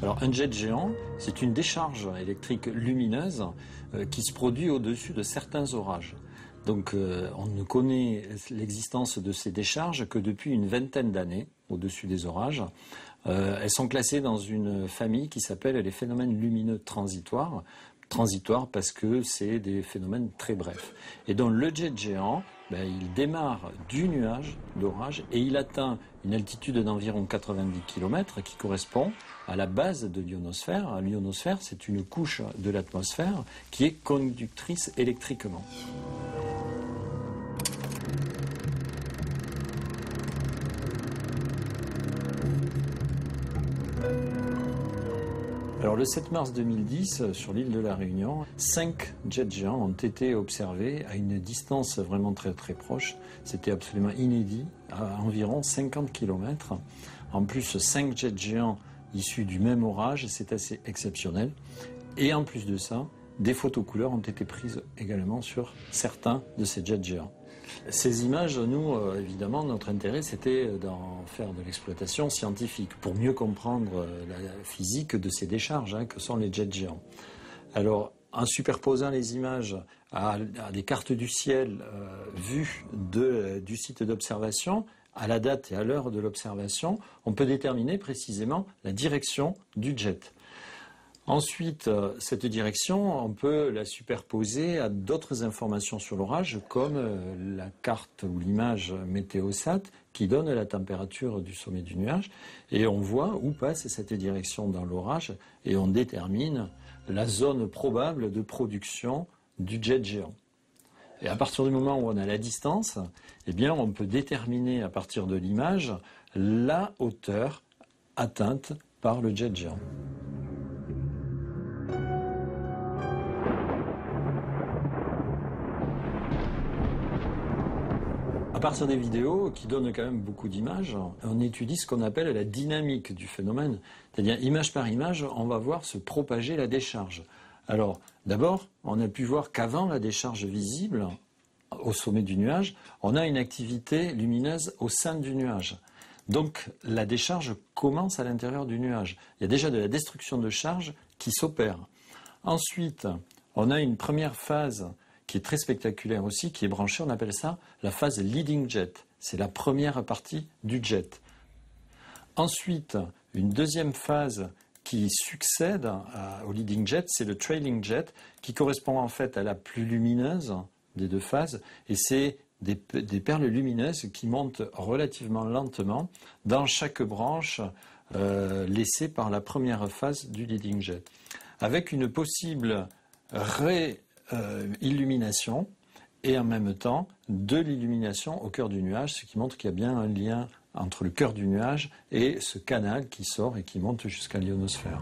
Alors un jet géant, c'est une décharge électrique lumineuse qui se produit au-dessus de certains orages. Donc on ne connaît l'existence de ces décharges que depuis une vingtaine d'années au-dessus des orages. Elles sont classées dans une famille qui s'appelle les phénomènes lumineux transitoires. Transitoires parce que c'est des phénomènes très brefs. Et donc le jet géant, il démarre du nuage d'orage et il atteint une altitude d'environ 90 km qui correspond à la base de l'ionosphère. L'ionosphère, c'est une couche de l'atmosphère qui est conductrice électriquement. Alors le 7 mars 2010, sur l'île de la Réunion, 5 jets géants ont été observés à une distance vraiment très très proche. C'était absolument inédit, à environ 50 km. En plus, 5 jets géants issus du même orage, c'est assez exceptionnel. Et en plus de ça, des photos couleurs ont été prises également sur certains de ces jets géants. Ces images, nous, évidemment, notre intérêt, c'était d'en faire de l'exploitation scientifique pour mieux comprendre la physique de ces décharges que sont les jets géants. Alors, en superposant les images à des cartes du ciel vues du site d'observation, à la date et à l'heure de l'observation, on peut déterminer précisément la direction du jet. Ensuite, cette direction, on peut la superposer à d'autres informations sur l'orage, comme la carte ou l'image météosat qui donne la température du sommet du nuage. Et on voit où passe cette direction dans l'orage et on détermine la zone probable de production du jet géant. Et à partir du moment où on a la distance, on peut déterminer à partir de l'image la hauteur atteinte par le jet géant. À partir des vidéos qui donnent quand même beaucoup d'images, on étudie ce qu'on appelle la dynamique du phénomène. C'est-à-dire, image par image, on va voir se propager la décharge. Alors, d'abord, on a pu voir qu'avant la décharge visible, au sommet du nuage, on a une activité lumineuse au sein du nuage. Donc, la décharge commence à l'intérieur du nuage. Il y a déjà de la destruction de charge qui s'opère. Ensuite, on a une première phase qui est très spectaculaire aussi, qui est branchée, on appelle ça la phase leading jet. C'est la première partie du jet. Ensuite, une deuxième phase qui succède au leading jet, c'est le trailing jet, qui correspond en fait à la plus lumineuse des deux phases, et c'est des perles lumineuses qui montent relativement lentement dans chaque branche laissée par la première phase du leading jet, avec une possible illumination et en même temps de l'illumination au cœur du nuage, ce qui montre qu'il y a bien un lien entre le cœur du nuage et ce canal qui sort et qui monte jusqu'à l'ionosphère.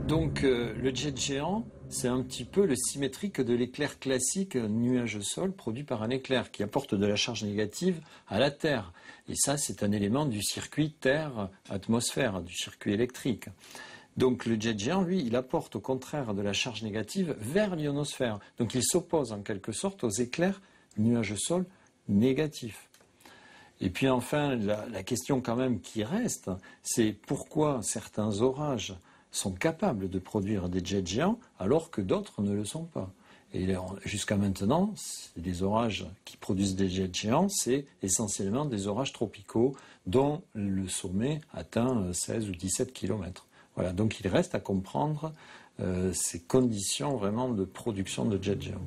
Donc le jet géant, c'est un petit peu le symétrique de l'éclair classique nuage-sol produit par un éclair qui apporte de la charge négative à la Terre. Et ça, c'est un élément du circuit Terre-atmosphère, du circuit électrique. Donc le jet géant, lui, il apporte au contraire de la charge négative vers l'ionosphère. Donc il s'oppose en quelque sorte aux éclairs nuage-sol négatifs. Et puis enfin, la question quand même qui reste, c'est pourquoi certains orages sont capables de produire des jets géants alors que d'autres ne le sont pas. Et jusqu'à maintenant, les orages qui produisent des jets géants, c'est essentiellement des orages tropicaux dont le sommet atteint 16 ou 17 km. Voilà, donc il reste à comprendre ces conditions vraiment de production de jets géants.